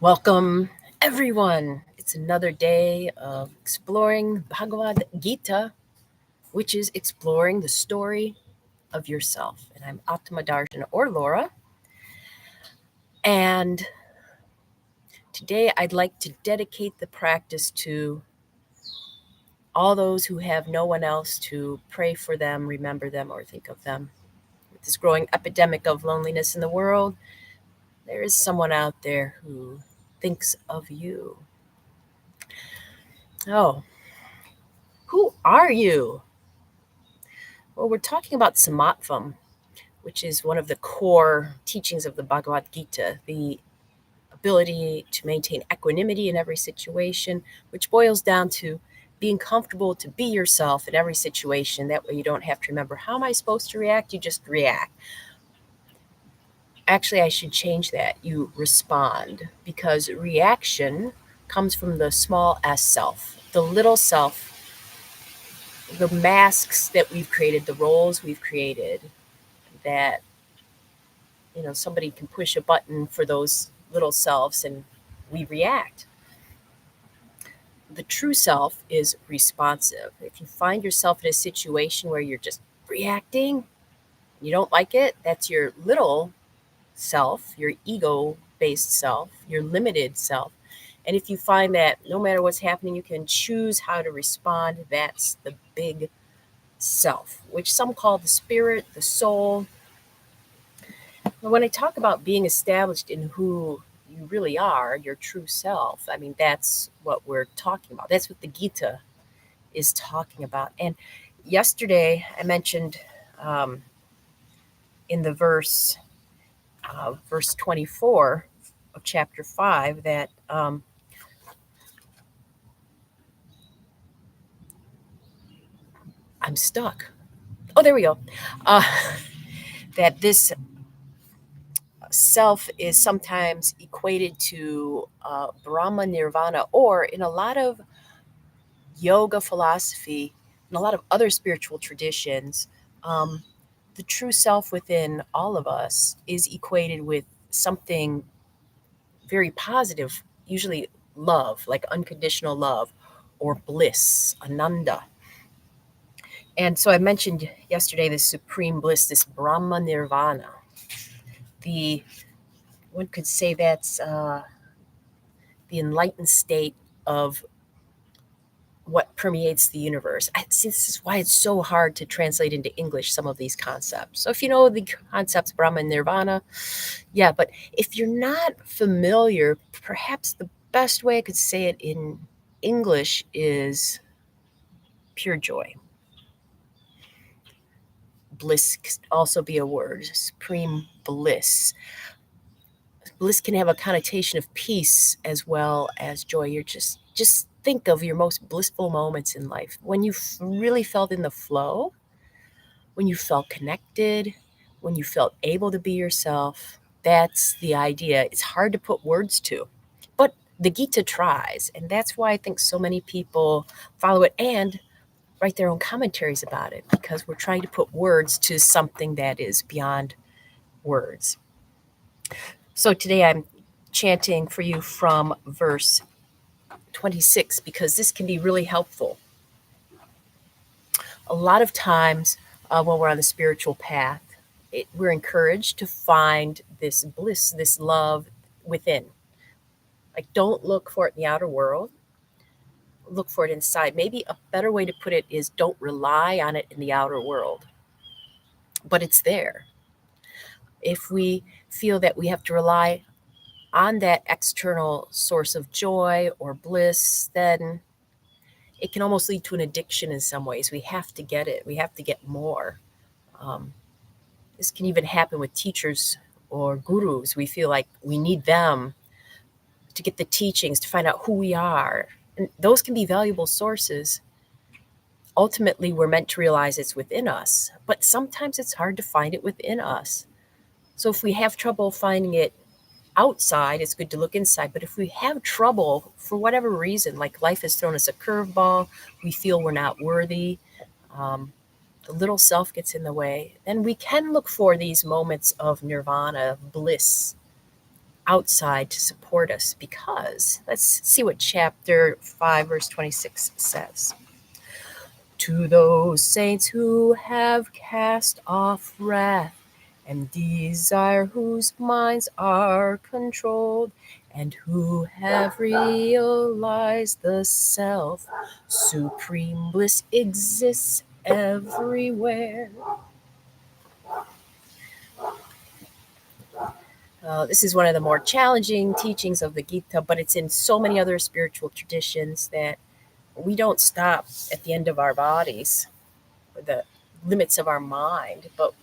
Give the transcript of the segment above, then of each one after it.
Welcome, everyone. It's another day of exploring Bhagavad Gita, which is exploring the story of yourself. And I'm Atmadarshan or Laura. And today I'd like to dedicate the practice to all those who have no one else to pray for them, remember them, or think of them. With this growing epidemic of loneliness in the world, there is someone out there who thinks of you. Oh, who are you? Well, we're talking about Samatvam, which is one of the core teachings of the Bhagavad Gita, the ability to maintain equanimity in every situation, which boils down to being comfortable to be yourself in every situation. That way you don't have to remember, how am I supposed to react? You just react. Actually, I should change that. You respond, because reaction comes from the small s self, the little self, the masks that we've created, the roles we've created, that somebody can push a button for those little selves and we react. The true self is responsive. If you find yourself in a situation where you're just reacting, you don't like it, that's your little self, your ego-based self, your limited self. And if you find that no matter what's happening, you can choose how to respond, that's the big self, which some call the spirit, the soul. When I talk about being established in who you really are, your true self, I mean, that's what we're talking about. That's what the Gita is talking about. And yesterday I mentioned in the verse 24 of chapter 5, that I'm stuck. Oh, there we go. That this self is sometimes equated to Brahma Nirvana, or in a lot of yoga philosophy and a lot of other spiritual traditions, the true self within all of us is equated with something very positive, usually love, like unconditional love, or bliss, ananda. And so I mentioned yesterday this supreme bliss, this Brahma Nirvana. The One could say that's the enlightened state of what permeates the universe. See, this is why it's so hard to translate into English some of these concepts. So if you know the concepts Brahma and Nirvana, yeah, but if you're not familiar, perhaps the best way I could say it in English is pure joy. Bliss could also be a word, supreme bliss. Bliss can have a connotation of peace as well as joy. You're just think of your most blissful moments in life, when you really felt in the flow, when you felt connected, when you felt able to be yourself. That's the idea. It's hard to put words to, but the Gita tries, and that's why I think so many people follow it and write their own commentaries about it, because we're trying to put words to something that is beyond words. So today I'm chanting for you from verse 26, because this can be really helpful. A lot of times when we're on the spiritual path, we're encouraged to find this bliss, this love within. Like, don't look for it in the outer world, look for it inside. Maybe a better way to put it is, don't rely on it in the outer world, but it's there. If we feel that we have to rely on that external source of joy or bliss, then it can almost lead to an addiction in some ways. We have to get it. We have to get more. This can even happen with teachers or gurus. We feel like we need them to get the teachings, to find out who we are. And those can be valuable sources. Ultimately, we're meant to realize it's within us, but sometimes it's hard to find it within us. So if we have trouble finding it outside, it's good to look inside. But if we have trouble for whatever reason, like life has thrown us a curveball, we feel we're not worthy, the little self gets in the way, then we can look for these moments of nirvana, of bliss. outside to support us, because let's see what chapter 5 verse 26 says. To those saints who have cast off wrath and desire, whose minds are controlled, and who have realized the self, supreme bliss exists everywhere. This is one of the more challenging teachings of the Gita, but it's in so many other spiritual traditions that we don't stop at the end of our bodies, the limits of our mind, but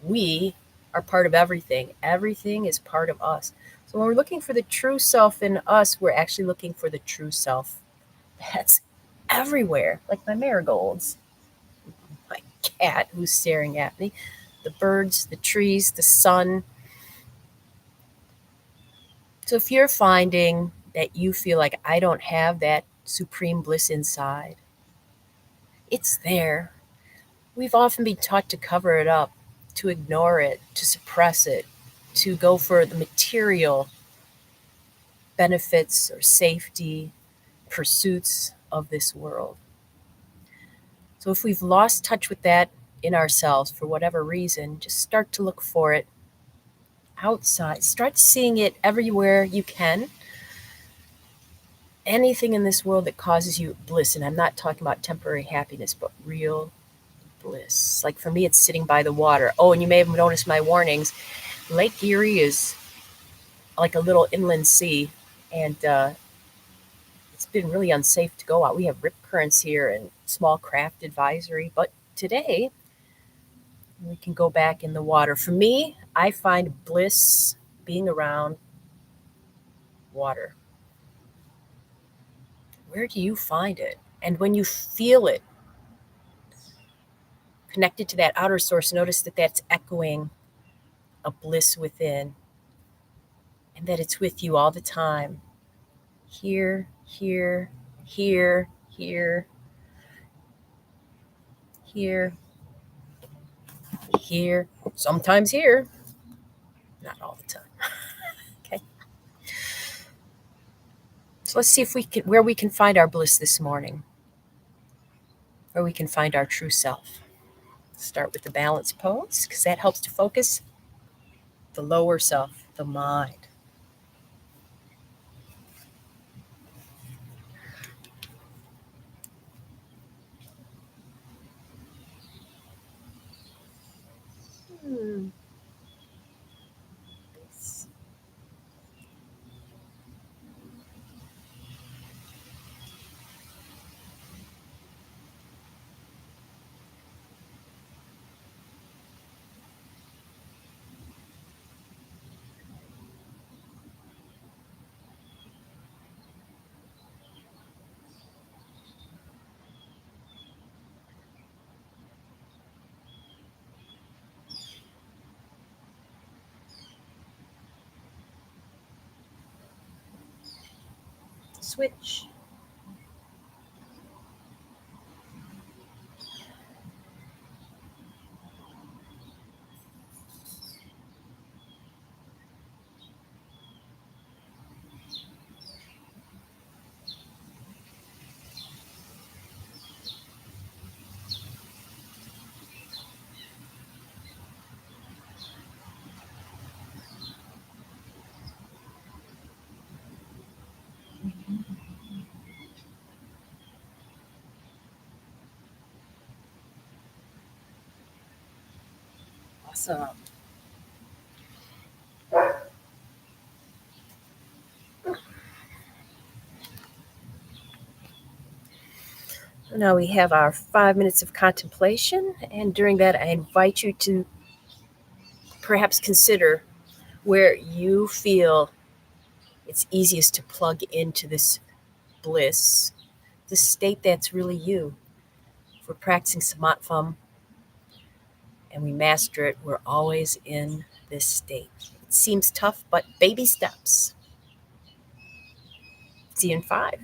we are part of everything. Everything is part of us. So when we're looking for the true self in us, we're actually looking for the true self that's everywhere, like my marigolds, my cat who's staring at me, the birds, the trees, the sun. So if you're finding that you feel like I don't have that supreme bliss inside, it's there. We've often been taught to cover it up, to ignore it, to suppress it, to go for the material benefits or safety, pursuits of this world. So if we've lost touch with that in ourselves for whatever reason, just start to look for it outside. Start seeing it everywhere you can. Anything in this world that causes you bliss, and I'm not talking about temporary happiness, but real bliss. Like for me, it's sitting by the water. Oh, and you may have noticed my warnings. Lake Erie is like a little inland sea, and it's been really unsafe to go out. We have rip currents here and small craft advisory, but today we can go back in the water. For me, I find bliss being around water. Where do you find it? And when you feel it connected to that outer source, notice that that's echoing a bliss within, and that it's with you all the time. Here, here, here, here, here, here, sometimes here, not all the time. Okay. So let's see if we can, where we can find our bliss this morning, where we can find our true self. Start with the balance pose, because that helps to focus the lower self, the mind. Hmm. Switch. Awesome. Now we have our 5 minutes of contemplation, and during that, I invite you to perhaps consider where you feel it's easiest to plug into this bliss, the state that's really you. If we're practicing Samatvam and we master it, we're always in this state. It seems tough, but baby steps. See you in 5.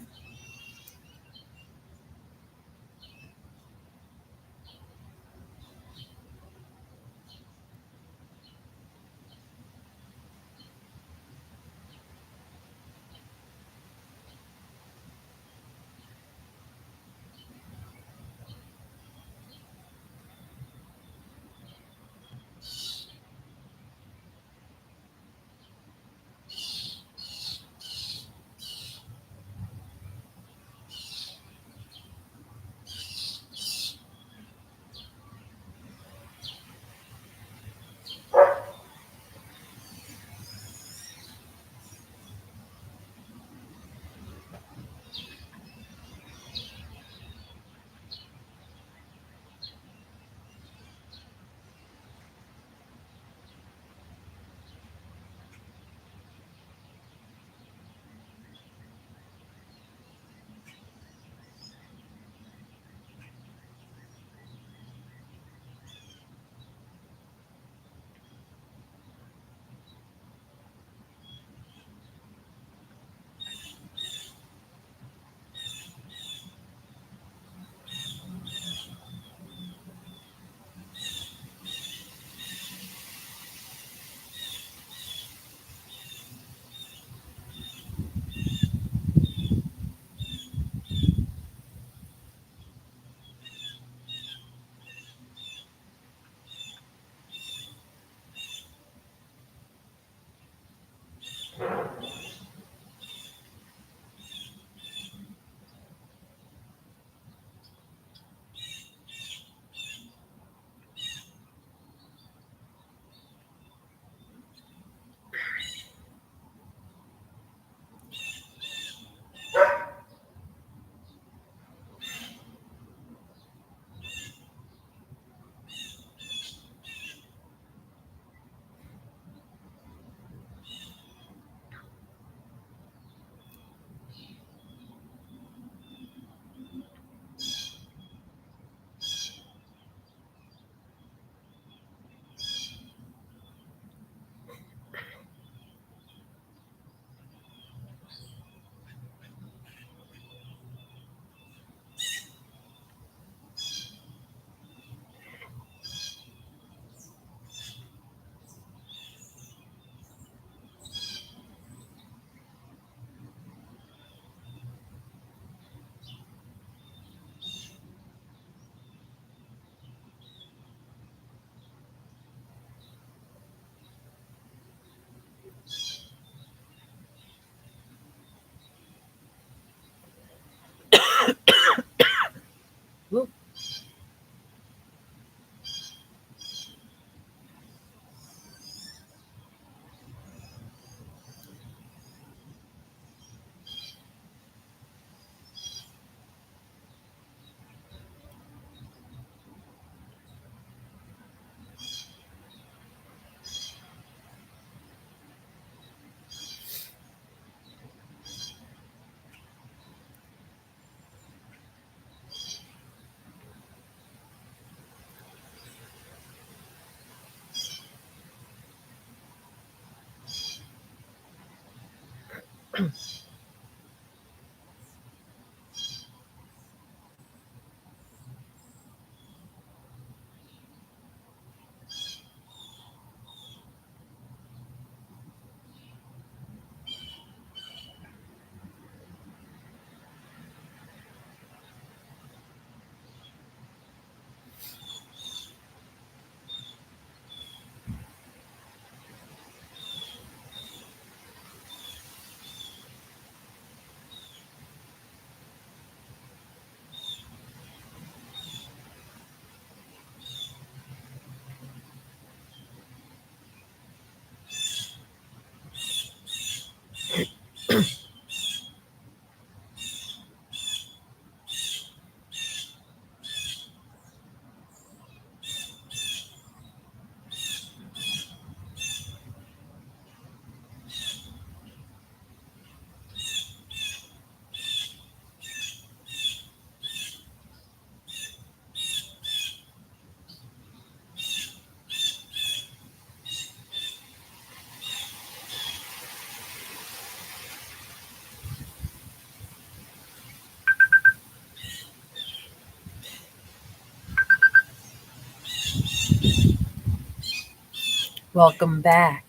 Welcome back.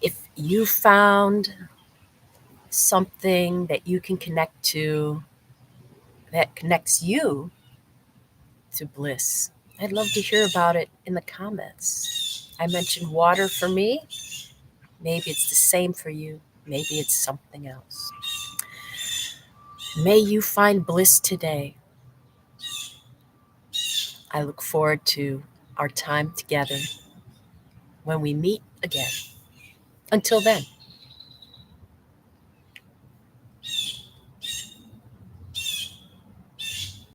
If you found something that you can connect to that connects you to bliss, I'd love to hear about it in the comments. I mentioned water for me. Maybe it's the same for you. Maybe it's something else. May you find bliss today. I look forward to our time together when we meet again. Until then.